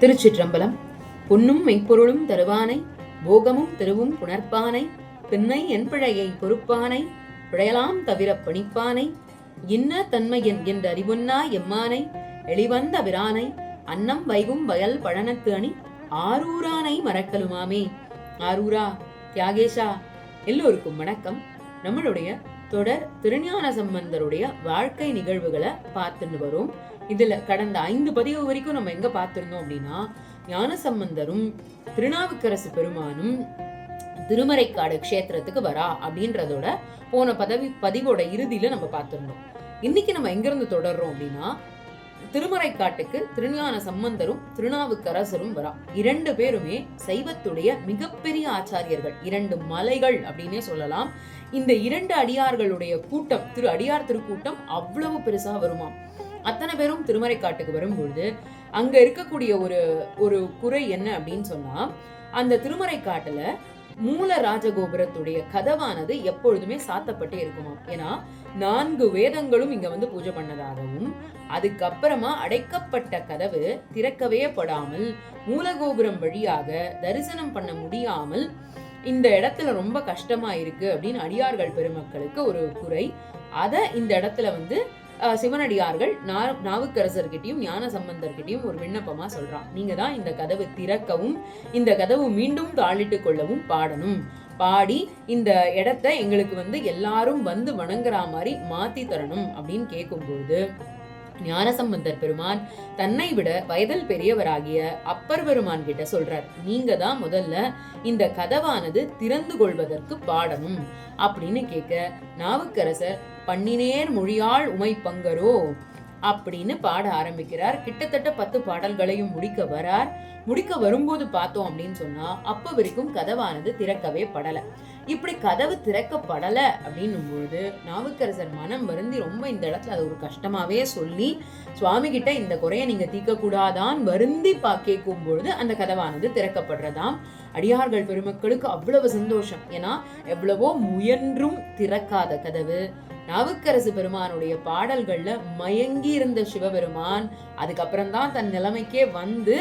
திருச்சிற்றம்பலம். பொன்னும் மெய்ப்பொருளும் தருவானை, போகமும் திருவும் புணர்ப்பானை, பின்னை என் பிழையை பொறுப்பானை, பிழையலாம் தவிர பணிப்பானை, இன்ன தன்மையன் என்று அறிவுன்னா எம்மானை, எளிவந்த விரானை, அன்னம் வைகும் வயல் பழனத்து அணி, ஆரூரானை மறக்கலுமாமே. ஆரூரா, தியாகேஷா, எல்லோருக்கும் வணக்கம். நம்மளுடைய தொடர் திருஞான சம்பந்தருடைய வாழ்க்கை நிகழ்வுகளை பார்த்துட்டு வரும். இதுல கடந்த 5 பதிவு வரைக்கும் நம்ம எங்க பார்த்திருந்தோம் அப்படின்னா, ஞான சம்பந்தரும் திருநாவுக்கரசு பெருமானும் திருமறைக்காடு க்ஷேத்திரத்துக்கு வரா அப்படின்றதோட போன பதிவோட இறுதியில நம்ம பார்த்திருந்தோம். இன்னைக்கு நம்ம எங்க இருந்து தொடர்றோம் அப்படின்னா, திருமறைக்காட்டுக்கு திருஞான சம்பந்தரும் திருநாவுக்கரசரும் வரா. 2 பேருமே சைவத்துடைய மிகப்பெரிய ஆச்சாரியர்கள், 2 மலைகள் அப்படின்னே சொல்லலாம். இந்த 2 அடியார்களுடைய கூட்டம், அடியார் திருக்கூட்டம் அவ்வளவு பெருசா வருமாம். அத்தனை பேரும் திருமறைக்காட்டுக்கு வரும்பொழுது அங்க இருக்கக்கூடிய ஒரு குறை என்ன அப்படின்னு சொன்னா, அந்த திருமறைக்காட்டுல மூல ராஜகோபுரத்துடைய கதவானது எப்பொழுதுமே சாத்தப்பட்டே இருக்குமா. ஏன்னா 4 வேதங்களும் இங்க வந்து பூஜை பண்ணதாகவும், அதுக்கப்புறமா அடைக்கப்பட்ட கதவு திறக்கவே படாமல் மூலகோபுரம் வழியாக தரிசனம் பண்ண முடியாமல் இந்த இடத்துல ரொம்ப கஷ்டமா இருக்கு அப்படின்னு அடியார்கள் பெருமக்களுக்கு ஒரு குறை. அத இந்த இடத்துல வந்து சிவனடியார்கள் நாவுக்கரசர்கிட்டையும் ஞான சம்பந்தர்கிட்டையும் ஒரு விண்ணப்பமா சொல்றான். நீங்க தான் இந்த கதவு திறக்கவும் இந்த கதவு மீண்டும் தாளிட்டு கொள்ளவும் பாடணும். பாடி இந்த இடத்த எங்களுக்கு வந்து எல்லாரும் வந்து வணங்குற மாதிரி மாத்தி தரணும் அப்படின்னு கேட்கும்போது, ஞானசம்பந்தர் பெருமான் தன்னை விட வயதில் பெரியவராகிய அப்பர் பெருமான் கிட்ட சொல்றார், நீங்க தான் முதல்ல இந்த கதவானது திறந்து கொள்வதற்கு பாடணும் அப்படின்னு கேட்க, நாவுக்கரசர் பண்ணினேர் மொழியாள் உமை பங்கரோ அப்படின்னு பாட ஆரம்பிக்கிறார். கிட்டத்தட்ட 10 பாடல்களையும் முடிக்க வரும்போது பார்த்தோம் அப்படின்னு சொன்னா, அப்ப வரைக்கும் கதவானது திறக்கவே படல. இப்படி கதவு திறக்கப்படல அப்படின்னும் பொழுது நாவுக்கரசர் மனம் வருந்தி ரொம்ப இந்த இடத்துல அது ஒரு கஷ்டமாவே சொல்லி, சுவாமி கிட்ட இந்த குறைய நீங்க தீர்க்க கூடாதான் வருந்தி கேட்கும் பொழுது அந்த கதவானது திறக்கப்படுறதாம். அடியார்கள் பெருமக்களுக்கு அவ்வளவு சந்தோஷம். ஏன்னா எவ்வளவோ முயன்றும் திறக்காத கதவு. நாவுக்கரசு பெருமானுடைய பாடல்கள்ல மயங்கி இருந்த சிவபெருமான் அதுக்கப்புறம் தான் தன் நிலைமைக்கே வந்து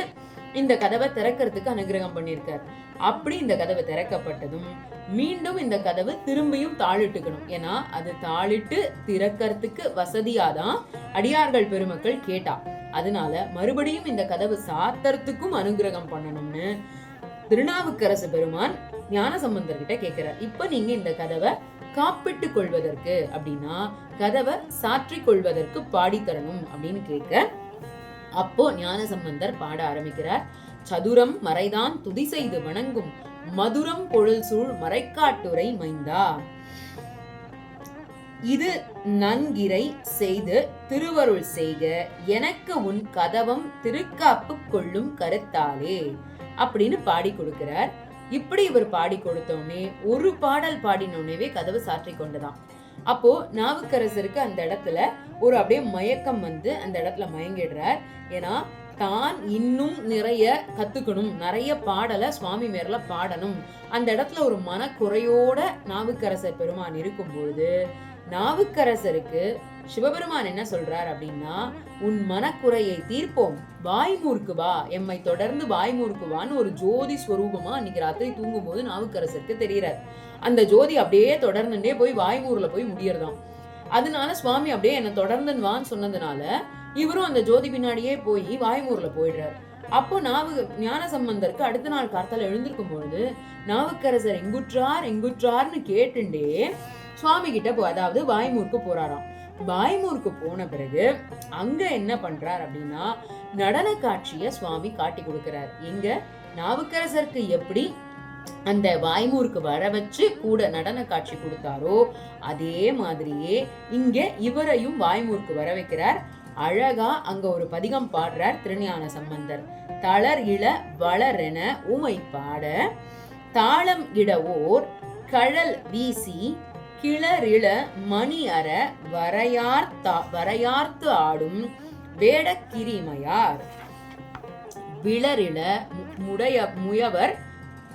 இந்த கதவை திறக்கிறதுக்கு அனுகிரகம் பண்ணியிருக்கார். அப்படி இந்த கதவு திறக்கப்பட்டதும் மீண்டும் இந்த கதவு திரும்பியும் தாளிட்டுக்கணும். ஏன்னா அது தாளிட்டு திறக்கிறதுக்கு வசதியாதான் அடியார்கள் பெருமக்கள் கேட்டா. அதனால மறுபடியும் இந்த கதவு சாத்தறதுக்கும் அனுகிரகம் பண்ணணும்னு திருநாவுக்கரசு பெருமான் ஞான சம்பந்தர்கிட்ட கேட்கிறார். இப்ப நீங்க இந்த கதவை காப்பிட்டு கொள்வதற்கு அப்படின்னா கதவை சாற்றி கொள்வதற்கு பாடித்தரணும் அப்படின்னு கேட்க, அப்போ ஞான சம்பந்தர் பாட ஆரம்பிக்கிறார். சதுரம் மறைதான் துதி செய்து வணங்கும் மதுரம் பொருள் சூழ் மறைக்காட்டுரை மைந்தா, இது நன்கிரை செய்து திருவருள் செய்க, எனக்கு உன் கதவம் திருக்காப்பு கொள்ளும் கருத்தாலே அப்படின்னு பாடி கொடுக்கிறார். இப்படி இவர் பாடி கொடுத்தோடனே ஒரு பாடல் பாடினோடனே கதவு சாற்றி கொண்டுதான். அப்போ நாவுக்கரசருக்கு அந்த இடத்துல ஒரு அப்படியே மயக்கம் வந்து அந்த இடத்துல மயங்கிடுறார். ஏன்னா தான் இன்னும் நிறைய கத்துக்கணும், நிறைய பாடலை சுவாமி மேல பாடணும். அந்த இடத்துல ஒரு மனக்குறையோட நாவுக்கரசர் பெருமான் இருக்கும் பொழுது நாவுக்கரசருக்கு சிவபெருமான் என்ன சொல்றார் அப்படின்னா, உன் மனக்குறையை தீர்ப்போம், வாய்மூர்க்கு வா, எம்மை தொடர்ந்து வாய்மூர்க்கு வான்னு ஒரு ஜோதி ஸ்வரூபமா அன்னைக்கு ராத்திரி தூங்கும் போது நாவுக்கரசருக்கு தெரியறார். அந்த ஜோதி அப்படியே தொடர்ந்துட்டே போய் வாய்மூர்ல போய் முடியறதாம். அதனால சுவாமி அப்படியே என்ன தொடர்ந்துன்னு வான்னு சொன்னதுனால இவரும் அந்த ஜோதி பின்னாடியே போய் வாய்மூர்ல போயிடுறாரு. அப்போ ஞான சம்பந்தருக்கு அடுத்த நாள் கார்த்தால எழுந்திருக்கும் பொழுது நாவுக்கரசர் எங்குற்றார்னு கேட்டுண்டே சுவாமி கிட்ட அதாவது வாய்மூர்க்கு போறாராம். வாய்மூர்க்கு போன பிறகு அங்க என்ன பண்றார் அப்படின்னா, நடன காட்சிய சுவாமி காட்டி கொடுக்கிறார். எங்க நாவுக்கரசருக்கு எப்படி அந்த வாய்மூர்க்கு வர வச்சு கூட நடன காட்சி கொடுத்தாரோ அதே மாதிரியே இங்க இவரையும் வாய்மூர்க்கு வர வைக்கிறார். அழகா அங்க ஒரு பதிகம் பாடுறார் திருஞான சம்பந்தர். தளர் இள வளரென உமை பாட, தாளம் இடவோர் கழல் வீசி, கிளறிள மணி அற வரையார்த்து ஆடும் வேடக்கிரிமையார், விளரிள முயவர்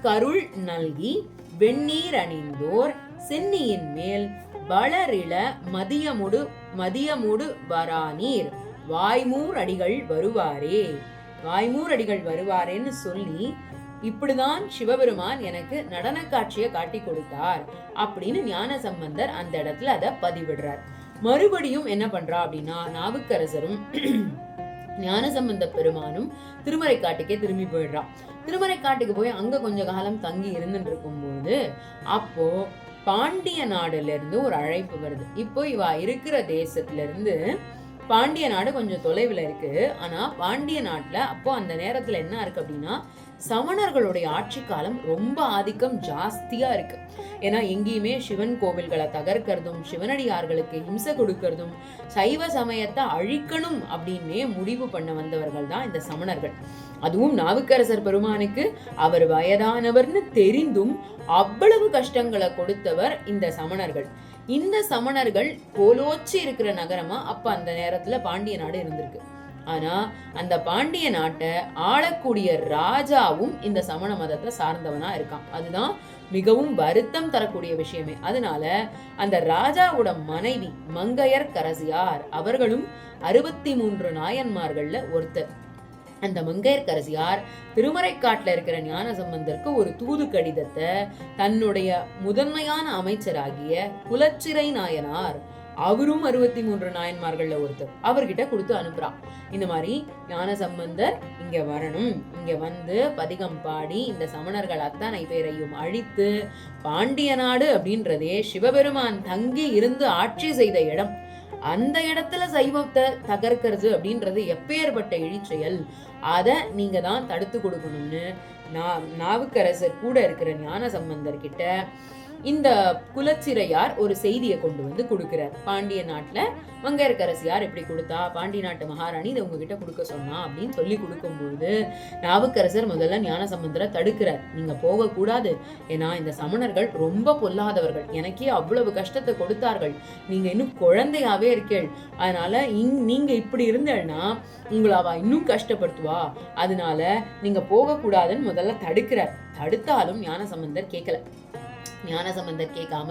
கருள் நல்கி வெந்நீர் அணிந்தோர் சென்னியின் மேல் வளரிள மதியமுடு வரானீர் வாய்மூர் அடிகள் வருவாரே. வாய்மூரடிகள் வருவாரேன்னு சொல்லி இப்படிதான் சிவபெருமான் எனக்கு நடன காட்சியை காட்டி கொடுத்தார் அப்படின்னு ஞானசம்பந்தர் அந்த இடத்துல அதை பதிவிடுறார். மறுபடியும் என்ன பண்றா அப்படின்னா, நாவுக்கரசரும் ஞானசம்பந்த பெருமானும் திருமறை காட்டுக்கே திரும்பி போயிடுறான். திருமறை காட்டுக்கு போய் அங்க கொஞ்ச காலம் தங்கி இருந்துட்டு இருக்கும்போது அப்போ பாண்டிய நாடுல இருந்து ஒரு அழைப்பு வருது. இப்போ இவ இருக்கிற தேசத்துல இருந்து பாண்டிய நாடு கொஞ்சம் தொலைவில் இருக்கு. ஆனா பாண்டிய நாட்டுல அப்போ அந்த நேரத்துல என்ன இருக்கு அப்படின்னா, சமணர்களுடைய ஆட்சி காலம் ரொம்ப ஆதிக்கம் ஜாஸ்தியா இருக்கு. ஏன்னா எங்கேயுமே சிவன் கோவில்களை தகர்க்கிறதும் சிவனடியார்களுக்கு ஹிம்சை கொடுக்கறதும் சைவ சமயத்தை அழிக்கணும் அப்படின்னே முடிவு பண்ண வந்தவர்கள் தான் இந்த சமணர்கள். அதுவும் நாவுக்கரசர் பெருமானுக்கு அவர் வயதானவர்னு தெரிந்தும் அவ்வளவு கஷ்டங்களை கொடுத்தவர் இந்த சமணர்கள். இந்த சமணர்கள் கோலோச்சி இருக்கிற நகரமா அப்ப அந்த நேரத்துல பாண்டிய நாடு இருந்திருக்கு. ஆனா அந்த பாண்டிய நாட்டை ஆளக்கூடிய ராஜாவும் இந்த சமண மதத்தை சார்ந்தவனா இருக்கான். அதுதான் மிகவும் வருத்தம் தரக்கூடிய விஷயமே. அதனால அந்த ராஜாவோட மனைவி மங்கையர்க்கரசியார் அவர்களும் 63 நாயன்மார்கள்ல ஒருத்தர். அந்த மங்கையர்க்கரசியார் திருமறைக்காட்டுல இருக்கிற ஞானசம்பந்தருக்கு ஒரு தூது கடிதத்தை தன்னுடைய முதன்மையான அமைச்சராகிய குலச்சிறை நாயனார், அவரும் 63 நாயன்மார்கள்ல ஒருத்தர், அவர்கிட்ட கொடுத்து அனுப்புறான். இந்த மாதிரி ஞானசம்பந்தர் இங்க வரணும், இங்க வந்து பதிகம் பாடி இந்த சமணர்கள் அத்தனை பேரையும் அழித்து பாண்டிய நாடு அப்படின்றதே சிவபெருமான் தங்கி இருந்து ஆட்சி செய்த இடம், அந்த இடத்துல சைவத்தை தகர்க்கிறது அப்படின்றது எப்பேற்பட்ட இழிச்செயல், அதை நீங்க தான் தடுத்து கொடுக்கணும்னு நாவுக்கரசர் கூட இருக்கிற ஞானசம்பந்தர் கிட்ட இந்த குலச்சிறையார் ஒரு செய்தியை கொண்டு வந்து கொடுக்கிறார். பாண்டிய நாட்டுல மங்கையர்க்கரசியார் இப்படி கொடுத்தா, பாண்டிய நாட்டு மகாராணி இதை உங்ககிட்ட கொடுக்க சொன்னா அப்படின்னு சொல்லி கொடுக்கும்போது நாவுக்கரசர் முதல்ல ஞானசம்பந்தரை தடுக்கிறார். நீங்க போக கூடாது, ஏன்னா இந்த சமணர்கள் ரொம்ப பொல்லாதவர்கள், எனக்கே அவ்வளவு கஷ்டத்தை கொடுத்தார்கள், நீங்க இன்னும் குழந்தையாவே இருக்கேள், அதனால நீங்க இப்படி இருந்தேன்னா உங்களை அவ இன்னும் கஷ்டப்படுத்துவா, அதனால நீங்க போக கூடாதுன்னு முதல்ல தடுக்கிறார். தடுத்தாலும் ஞானசம்பந்தர் கேட்கல. ஞானசம்பந்தர் கேட்காம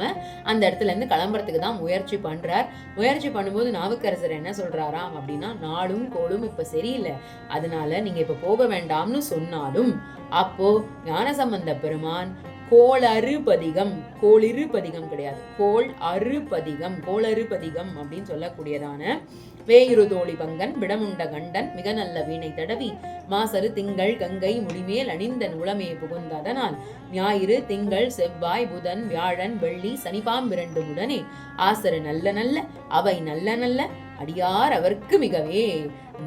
அந்த இடத்துல இருந்து கிளம்புறதுக்கு தான் முயற்சி பண்றார். முயற்சி பண்ணும்போது நாவுக்கரசர் என்ன சொல்றாராம் அப்படின்னா, நாளும் கோளும் இப்ப சரியில்லை, அதனால நீங்க இப்ப போக வேண்டாம்னு சொன்னாலும் அப்போ ஞானசம்பந்த பெருமான் கோளறுபதிகம், கோளிருபதிகம் கிடையாது, கோளறுபதிகம், கோளறுபதிகம் அப்படின்னு சொல்லக்கூடியதான வேயுரு தோழி பங்கன் விடமுண்ட கண்டன் மிக நல்ல வீணை தடவி மாசரு திங்கள் கங்கை முடிமேல் அணிந்த உளமே புகுந்ததனால் ஞாயிறு திங்கள் செவ்வாய் புதன் வியாழன் வெள்ளி சனிபாம் 2 உடனே ஆசரு நல்ல நல்ல அவை நல்ல நல்ல அடியார் அவர்க்கு மிகவே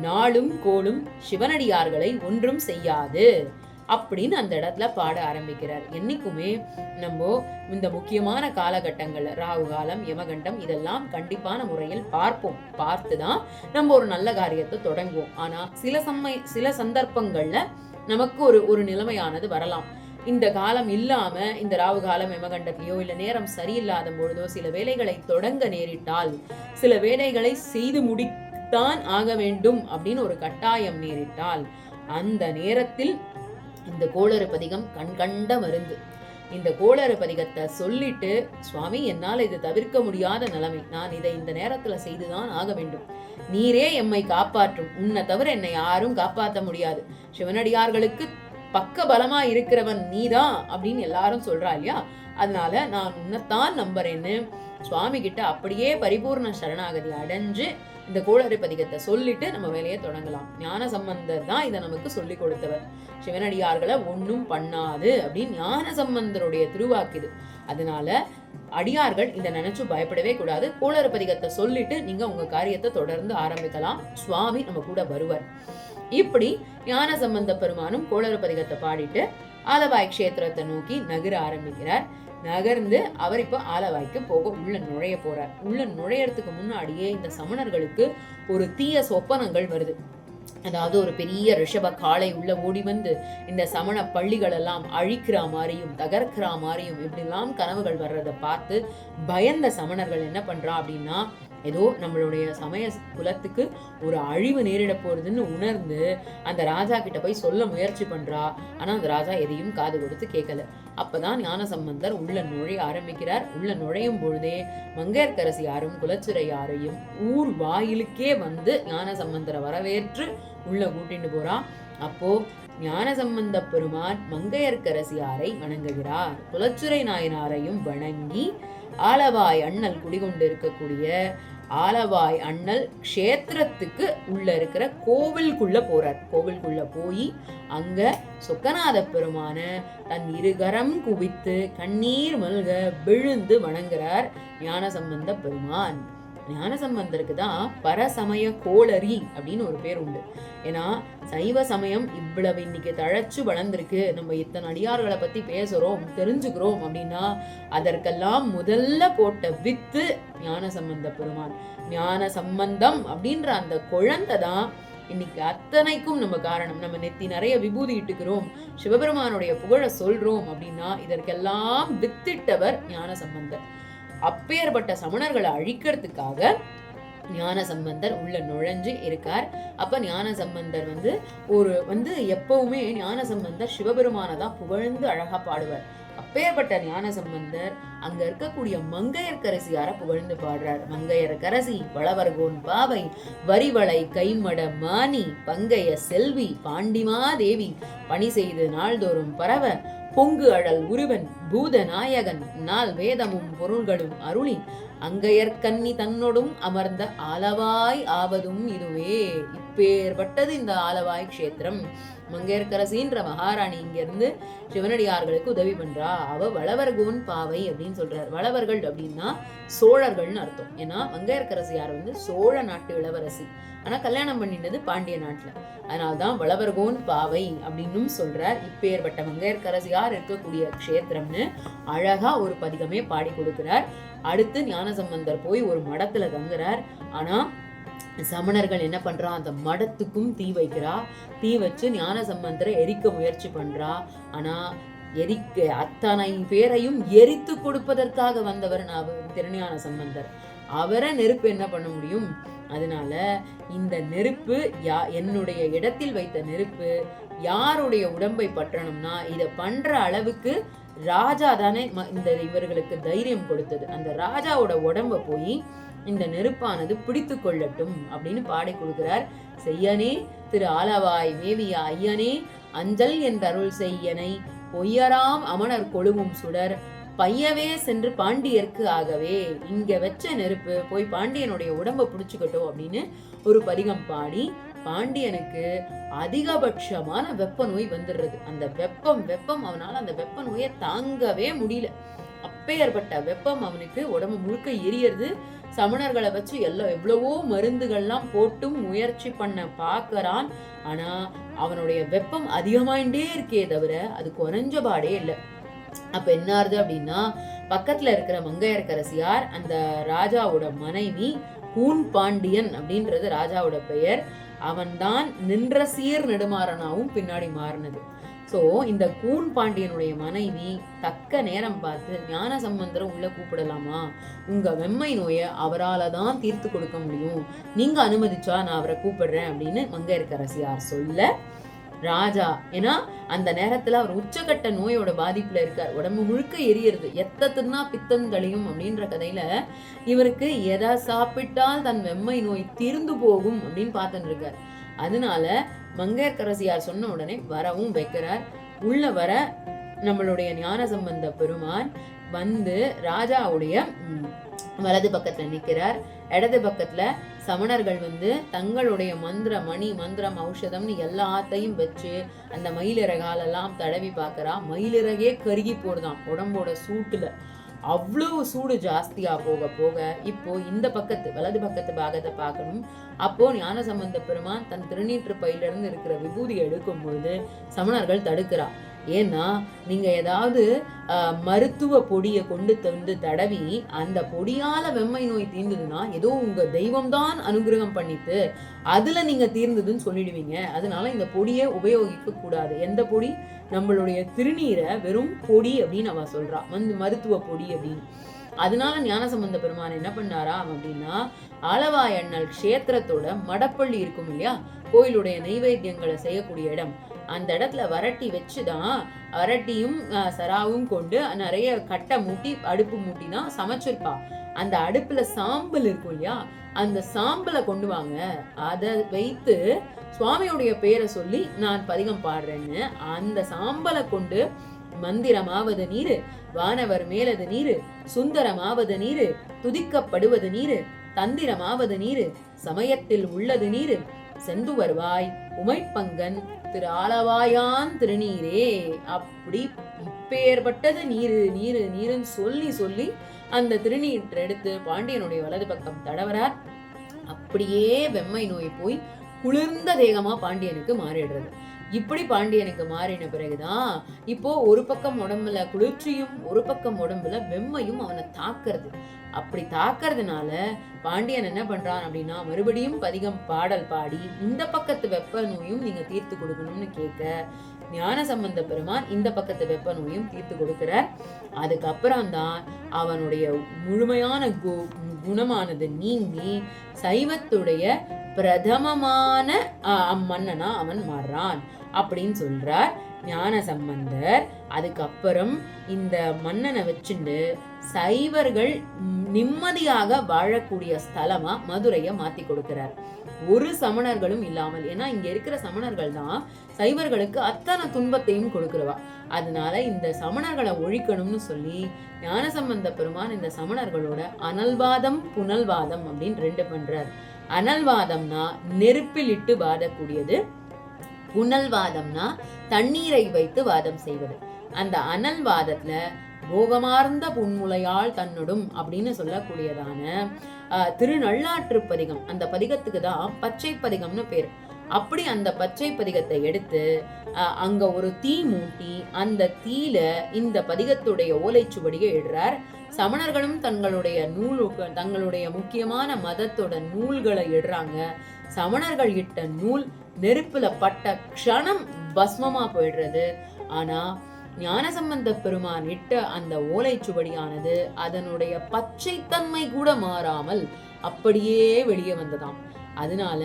நாளும் கோளும் சிவனடியார்களை ஒன்றும் செய்யாது அப்படின்னு அந்த இடத்துல பாட ஆரம்பிக்கிறார். என்னைக்குமே நம்ம இந்த முக்கியமான காலகட்டங்கள்ல ராகு காலம், யமகண்டம் இதெல்லாம் கண்டிப்பான முறையில் பார்ப்போம். பார்த்துதான் நம்ம ஒரு நல்ல காரியத்தை தொடங்குவோம். ஆனா சில சந்தர்ப்பங்கள்ல நமக்கு ஒரு நிலைமையானது வரலாம். இந்த காலம் இல்லாம இந்த ராகு காலம் யமகண்டத்திலேயோ இல்ல நேரம் சரியில்லாத பொழுதோ சில வேலைகளை தொடங்க நேரிட்டால், சில வேலைகளை செய்து முடித்தான் ஆக வேண்டும் அப்படின்னு ஒரு கட்டாயம் நேரிட்டால், அந்த நேரத்தில் இந்த கோளறு பதிகம் கண்கண்ட மருந்து. இந்த கோளறு பதிகத்தை சொல்லிட்டு, சுவாமி என்னால் இது தவிர்க்க முடியாத நிலைமை, நான் இதை இந்த நேரத்துல செய்துதான் ஆக வேண்டும், நீரே எம்மை காப்பாற்றும், உன்னை தவிர என்னை யாரும் காப்பாற்ற முடியாது, சிவனடியார்களுக்கு பக்க பலமா இருக்கிறவன் நீதான் அப்படின்னு எல்லாரும் சொல்றா இல்லையா, அதனால நான் உன்னைத்தான் நம்புறேன்னு சுவாமி கிட்ட அப்படியே பரிபூர்ண சரணாகதி அடைஞ்சு இந்த கோளறு பதிகத்தை சொல்லிட்டு நம்ம வேலையை தொடங்கலாம். ஞானசம்பந்தர் தான் இதை நமக்கு சொல்லி கொடுத்தவர். சிவனடியார்களை ஒன்னும் பண்ணாது அப்படின்னு ஞானசம்பந்தருடைய திருவாக்குது. அதனால அடியார்கள் இதை நினைச்சு பயப்படவே கூடாது. கோளறு பதிகத்தை சொல்லிட்டு நீங்க உங்க காரியத்தை தொடர்ந்து ஆரம்பிக்கலாம். சுவாமி நம்ம கூட வருவார். இப்படி ஞானசம்பந்த பெருமானும் கோளறு பதிகத்தை பாடிட்டு ஆலவாய் கஷேத்திரத்தை நோக்கி நகர ஆரம்பிக்கிறார். நகர்ந்து அவர் இப்ப ஆலவாய்க்கு போக உள்ள நுழைய போறார். உள்ள நுழையறதுக்கு முன்னாடியே இந்த சமணர்களுக்கு ஒரு தீய சொப்பனங்கள் வருது. அதாவது ஒரு பெரிய ரிஷப காளை உள்ள ஓடி வந்து இந்த சமண பள்ளிகள் எல்லாம் அழிக்கிற மாதிரியும் தகர்க்கிற மாதிரியும் இப்படிலாம் கனவுகள் வர்றதை பார்த்து பயந்த சமணர்கள் என்ன பண்றா அப்படின்னா, ஏதோ நம்மளுடைய சமய குலத்துக்கு ஒரு அழிவு நேரிட போறதுன்னு உணர்ந்து அந்த ராஜா கிட்ட போய் சொல்ல முயற்சி பண்றா. ஆனா அந்த ராஜா எதையும் காது கொடுத்து கேட்கல. அப்பதான் ஞானசம்பந்தர் உள்ள நுழைய ஆரம்பிக்கிறார். உள்ள நுழையும் பொழுதே மங்கையர்க்கரசியாரும் குலச்சிறையாரையும் ஊர் வாயிலுக்கே வந்து ஞானசம்பந்தரை வரவேற்று உள்ள கூட்டிட்டு போறா. அப்போ ஞானசம்பந்த பெருமான் மங்கையர்க்கரசியாரை வணங்குகிறார். குலச்சுரை நாயனாரையும் வணங்கி ஆலவாய் அண்ணல் குடிகொண்டிருக்கக்கூடிய ஆலவாய் அண்ணல் க்ஷேத்திரத்துக்கு உள்ள இருக்கிற கோவிலுக்குள்ள போறார். கோவிலுக்குள்ள போய் அங்க சொக்கநாத பெருமான தன் இருகரம் குவித்து கண்ணீர் மல்க விழுந்து வணங்குறார் ஞானசம்பந்த பெருமான். ஞானசம்பந்தருக்கு தான் பரசமய கோளரி அப்படின்னு ஒரு பேர் உண்டு. ஏன்னா சைவ சமயம் இவ்வளவு இன்னைக்கு தழைச்சு வளர்ந்துருக்கு, நம்ம இத்தனை அடியார்களை பத்தி பேசுறோம் தெரிஞ்சுக்கிறோம் அப்படின்னா அதற்கெல்லாம் முதல்ல போட்ட வித்து ஞானசம்பந்த பெருமான். ஞான சம்பந்தம் அப்படின்ற அந்த குழந்தை தான் இன்னைக்கு அத்தனைக்கும் நம்ம காரணம். நம்ம நெத்தி நிறைய விபூதி இட்டுக்கிறோம், சிவபெருமானுடைய புகழ சொல்றோம் அப்படின்னா இதற்கெல்லாம் வித்திட்டவர் ஞானசம்பந்தர். அப்பேற்பட்ட சமணர்களை அழிக்கிறதுக்காக ஞானசம்பந்தர் உள்ள நுழைஞ்சு இருக்கார். அப்ப ஞானசம்பந்தர் எப்பவுமே ஞானசம்பந்தர் சிவபெருமானதான் புகழ்ந்து அழகா பாடுவார். அப்பேற்பட்ட ஞானசம்பந்தர் அங்க இருக்கக்கூடிய மங்கையர்க்கரசியார புகழ்ந்து பாடுறார். மங்கையர்க்கரசி வளவர்கோன் பாவை வரிவளை கைமட மானி பங்கைய செல்வி பாண்டிமாதேவி பணி செய்து நாள்தோறும் பரவ பொங்கு அழல் உருவன் பூதநாயகன் நாள் வேதமும் பொருள்களும் அருளி அங்கையர்கன்னி தன்னோடும் அமர்ந்த ஆலவாய் ஆவதும் இதுவே. இப்பேற்பட்டது இந்த ஆலவாய் க்ஷேத்திரம். மங்கையர்க்கரசின்ற மகாராணி இங்க இருந்து சிவனடியார்களுக்கு உதவி பண்றா. அவ வளவர்கோன் பாவை அப்படின்னு சொல்றார். வளவர்கள் அப்படின்னா சோழர்கள்னு அர்த்தம். ஏன்னா மங்கையர்க்கரசியார் சோழ நாட்டு இளவரசி, ஆனா கல்யாணம் பண்ணிட்டது பாண்டிய நாட்டுல. அதனால்தான் வளவர்கோன் பாவை அப்படின்னு சொல்றார். இப்பேற்பட்ட மங்கையர்க்கரசியார் இருக்கக்கூடிய க்ஷேத்திரம்னு அழகா ஒரு பதிகமே பாடி கொடுக்கிறார். அடுத்து ஞானசம்பந்தர் போய் ஒரு மடத்துல தங்குறார். ஆனா சமணர்கள் என்ன பண்றா, அந்த மடத்துக்கும் தீ வைக்கிறா. தீ வச்சு ஞானசம்பந்தரை எரிக்க முயற்சி பண்றா. ஆனா அத்தனை பேரையும் எரித்து கொடுப்பதற்காக வந்தவர் திருஞான சம்பந்தர். அவரை நெருப்பு என்ன பண்ண முடியும்? அதனால இந்த நெருப்பு என்னுடைய இடத்தில் வைத்த நெருப்பு யாருடைய உடம்பை பற்றணும்னா இத பண்ற அளவுக்கு ராஜா தானே இவர்களுக்கு தைரியம் கொடுத்தது. அந்த ராஜாவோட உடம்ப போய் இந்த நெருப்பானது பிடித்து கொள்ளட்டும் அப்படின்னு பாடி கொடுக்கிறார். செய்யனே திரு ஆலவாய் மேவிய ஐயனே அஞ்சல் என்ற அருள் செய்யனை பொய்யராம் அமணர் கொழுவும் சுடர் பையவே சென்று பாண்டியர்க்கு ஆகவே. இங்க வச்ச நெருப்பு போய் பாண்டியனுடைய உடம்ப பிடிச்சுக்கட்டும் அப்படின்னு ஒரு பதிகம் பாடி பாண்டியனுக்கு அதிகபட்சமான வெப்ப நோய் வந்துடுறது. அந்த வெப்பம் அவனால அந்த வெப்ப நோயை தாங்கவே முடியல. அப்பேற்பட்ட வெப்பம் அவனுக்கு உடம்பு முழுக்க எரியறது. சமணர்களை வச்சு எவ்வளவோ மருந்துகள்லாம் போட்டும் முயற்சி பண்ண பாக்குறான். ஆனா அவனுடைய வெப்பம் அதிகமாயிண்டே இருக்கே தவிர அது குறைஞ்ச பாடே இல்லை. அப்ப என்ன ஆறுது அப்படின்னா பக்கத்துல இருக்கிற மங்கையர்க்கரசியார் அந்த ராஜாவோட மனைவி கூன் பாண்டியன் அப்படின்றது ராஜாவோட பெயர். அவன்தான் நின்ற சீர் நெடுமாறனாவும் பின்னாடி மாறினது. சோ இந்த கூன் பாண்டியனுடைய மனைவி தக்க நேரம் பார்த்து ஞான சம்பந்தரை உள்ள கூப்பிடலாமா, உங்க வெம்மை நோயை அவரால் தான் தீர்த்து கொடுக்க முடியும், நீங்க அனுமதிச்சா நான் அவரை கூப்பிடுறேன் அப்படின்னு மங்கையர்க்கரசியார் சொல்ல ராஜா, ஏன்னா அந்த நேரத்துல அவர் உச்சகட்ட நோயோட பாதிப்புல இருக்கார், உடம்பு முழுக்க எரியறது, எத்தத்துனா பித்தந்தளியும் அப்படின்ற கதையில இவருக்கு எதை சாப்பிட்டால் தன் வெம்மை நோய் தீர்ந்து போகும் அப்படின்னு பார்த்துட்டு இருக்கார். அதனால மங்கையர்க்கரசியார் சொன்ன உடனே வரவும் வைக்கிறார். உள்ள வர நம்மளுடைய ஞான சம்பந்த பெருமான் ராஜாவுடைய வலது பக்கத்துல நிக்கிறார். இடது பக்கத்துல சமணர்கள் தங்களுடைய மந்திரம் ஔஷதம்னு எல்லாத்தையும் வச்சு அந்த மயிலிறகாலெல்லாம் தடவி பார்க்கறா. மயிலிறகே கருகி போடுதான் உடம்போட சூட்டுல. அவ்வளவு சூடு ஜாஸ்தியா போக போக இப்போ இந்த பக்கத்து வலது பக்கத்து பாகத்தை பார்க்கணும். அப்போ ஞான சம்பந்த பெருமான் தன் திருநீற்று பையிலிருந்து இருக்கிற விபூதி எடுக்கும் பொழுது சமணர்கள் தடுக்கிறா. ஏன்னா நீங்க ஏதாவது மருத்துவ பொடியை கொண்டு தடவி அந்த பொடியால வெம்மை நோய் தீர்ந்ததுன்னா ஏதோ உங்க தெய்வம் தான் அனுகிரகம் பண்ணிட்டு அதுல நீங்க தீர்ந்ததுன்னு சொல்லிடுவீங்க. அதனால இந்த பொடியை உபயோகிக்க கூடாது. எந்த பொடி? நம்மளுடைய திருநீரை வெறும் பொடி அப்படின்னு அவ சொல்றா, மருத்துவ பொடி அப்படின்னு. அதனால ஞானசம்பந்த பெருமான் என்ன பண்ணாராம் அப்படின்னா, ஆலவாய் அண்ணல் க்ஷேத்திரத்தோட மடப்பள்ளி இருக்கும் இல்லையா, கோயிலுடைய நைவேத்தியங்களை செய்யக்கூடிய இடம், அந்த இடத்துல வரட்டி வச்சுதான் வரட்டியும் சராவும் கொண்டு நிறைய கட்டை மூட்டி அடுப்பு மூட்டி தான் சமைச்சிருப்பா. அந்த அடுப்புல சாம்பல் இருக்கும் இல்லையா, அந்த சாம்பலை கொண்டு வாங்க, அதை வைத்து சுவாமியுடைய பேரை சொல்லி நான் பதிகம் பாடுறேன்னு அந்த சாம்பலை கொண்டு மந்திரமாவது நீரு, வானவர் மேலது நீரு, சுந்தரமாவது நீரு, துதிக்கப்படுவது நீரு, தந்திரமாவது நீரு, சமயத்தில் உள்ளது நீரு, செந்து வருவாய் உமைப்பங்கன் திரு ஆலவாயான் திருநீரே. அப்படி இப்பேற்பட்டது நீரு நீரு நீருன்னு சொல்லி சொல்லி அந்த திருநீற்றை எடுத்து பாண்டியனுடைய வலது பக்கம் தடவரார். அப்படியே வெம்மை நோய் போய் குளிர்ந்த தேகமா பாண்டியனுக்கு மாறிடுறது. இப்படி பாண்டியனுக்கு மாறின பிறகுதான் இப்போ ஒரு பக்கம் உடம்புல குளிர்ச்சியும் ஒரு பக்கம் உடம்புல வெம்மையும் அவனை தாக்குறது. அப்படி தாக்குறதுனால பாண்டியன் என்ன பண்றான் அப்படின்னா, மறுபடியும் பதிகம் பாடல் பாடி இந்த பக்கத்து வெப்ப நோயும் நீங்க தீர்த்து கொடுக்கணும்னு கேட்க, ஞானசம்பந்த பெருமான் இந்த பக்கத்து வெப்ப நோயும் தீர்த்து கொடுக்கிறார். அதுக்கப்புறம் தான் அவனுடைய முழுமையான குணமானது நீங்கி சைவத்துடைய பிரதமமான மன்னனா அவன் மாறுறான் அப்படின்னு சொல்றார் ஞானசம்பந்தர். அதுக்கப்புறம் இந்த மன்னனை வச்சுண்டு சைவர்கள் நிம்மதியாக வாழக்கூடிய ஸ்தலமா மதுரையை மாத்தி கொடுக்கிறார். ஒரு சமணர்களும் இல்லாமல். ஏன்னா இங்க இருக்கிற சமணர்கள் தான் சைவர்களுக்கு அத்தனை துன்பத்தையும் கொடுக்கிறவா. அதனால இந்த சமணர்களை ஒழிக்கணும்னு சொல்லி ஞானசம்பந்த பெருமான் இந்த சமணர்களோட அனல்வாதம் புனல்வாதம் அப்படின்னு 2 பண்றார். அனல்வாதம்னா நெருப்பில் இட்டு வாதக்கூடியது, புனல்வாதம்னா தண்ணீரை வைத்து வாதம் செய்வது. அந்த அனல்வாதத்துல போகமார்ந்த புன்முலையால் தன்னுடும் அப்படின்னு சொல்லக்கூடியதான திருநள்ளாற்று பதிகம், அந்த பதிகத்துக்கு தான் பச்சை பதிகம்னு பேர். அப்படி அந்த பச்சை பதிகத்தை எடுத்து அங்க ஒரு தீ மூட்டி அந்த தீல இந்த பதிகத்துடைய ஓலைச்சுவடியை இடுறார். சமணர்களும் தங்களுடைய முக்கியமான மதத்தோட நூல்களை இடுறாங்க. சமணர்கள் இட்ட நூல் நெருப்புல பட்ட க்ஷணம் பஸ்மமா போயிடுறது. ஆனா ஞானசம்பந்த பெருமான் இட்ட அந்த ஓலைச்சுவடியானது அதனுடைய பச்சைத்தன்மை கூட மாறாமல் அப்படியே வெளியே வந்ததாம். அதனால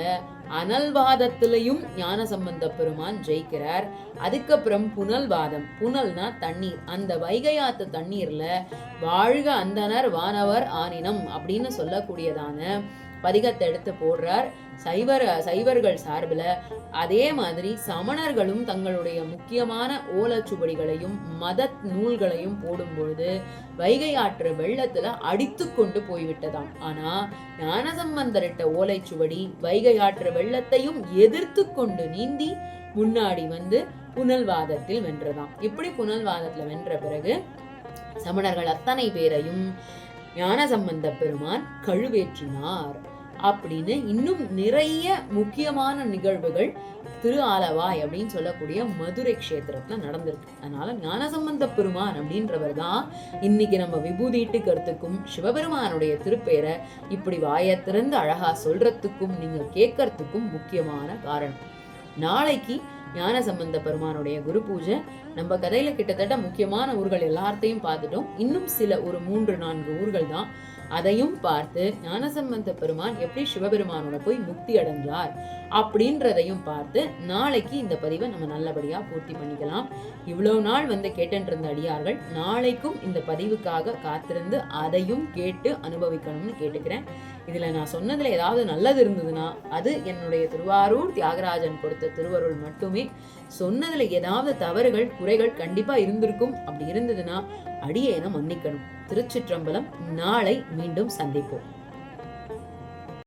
அனல்வாதத்திலையும் ஞானசம்பந்த பெருமான் ஜெயிக்கிறார். அதுக்கப்புறம் புனல்வாதம், புனல்னா தண்ணீர், அந்த வைகையாத்து தண்ணீர்ல வாழ்க அந்தனர் வானவர் ஆனினம் அப்படின்னு சொல்லக்கூடியதான பதிகத்தை எடுத்து போடுறார் சைவர்கள் சார்பில். அதே மாதிரி சமணர்களும் தங்களுடைய முக்கியமான ஓலைச்சுவடிகளையும் மத நூல்களையும் போடும் பொழுது வைகை ஆற்று வெள்ளத்துல அடித்து கொண்டு போய்விட்டதாம். ஆனா ஞானசம்பந்தரிட்ட ஓலைச்சுவடி வைகை ஆற்று வெள்ளத்தையும் எதிர்த்து கொண்டு நீந்தி முன்னாடி வந்து புனல்வாதத்தில் வென்றதாம். இப்படி புனல்வாதத்துல வென்ற பிறகு சமணர்கள் அத்தனை பேரையும் ஞானசம்பந்த பெருமான் கழுவேற்றினார். அப்படின்னு இன்னும் நிறைய முக்கியமான நிகழ்வுகள் திரு ஆலவாய் அப்படின்னு சொல்லக்கூடிய மதுரை கஷேத்திரத்துல நடந்திருக்கு. அதனால ஞானசம்பந்த பெருமான் அப்படின்றவர் தான் இன்னைக்கு நம்ம விபூதிட்டு கருத்துக்கும் சிவபெருமானுடைய திருப்பெயரை இப்படி வாயை திறந்து அழகா சொல்றதுக்கும் நீங்க கேட்கறதுக்கும் முக்கியமான காரணம். நாளைக்கு ஞானசம்பந்த பெருமானுடைய குரு பூஜை. நம்ம கதையில கிட்டத்தட்ட முக்கியமான ஊர்கள் எல்லாத்தையும் பார்த்துட்டோம். இன்னும் சில ஒரு 3-4 ஊர்கள் தான். அதையும் பார்த்து ஞானசம்பந்த பெருமான் எப்படி சிவபெருமானோட போய் முக்தி அடைஞ்சார் அப்படின்றதையும் பார்த்து நாளைக்கு இந்த பதிவை நம்ம நல்லபடியா பூர்த்தி பண்ணிக்கலாம். இவ்வளவு நாள் வந்து கேட்டு இருந்த அடியார்கள் நாளைக்கும் இந்த பதிவுக்காக காத்திருந்து அதையும் கேட்டு அனுபவிக்கணும்னு கேட்டுக்கிறேன். இதுல நான் சொன்னதுல ஏதாவது நல்லது இருந்ததுன்னா அது என்னுடைய திருவாரூர் தியாகராஜன் கொடுத்த திருவருள் மட்டுமே. சொன்னதுல ஏதாவது தவறுகள் குறைகள் கண்டிப்பா இருந்திருக்கும். அப்படி இருந்ததுன்னா அடியேன மன்னிக்கணும். திருச்சிற்றம்பலம். நாளை மீண்டும் சந்திப்போம்.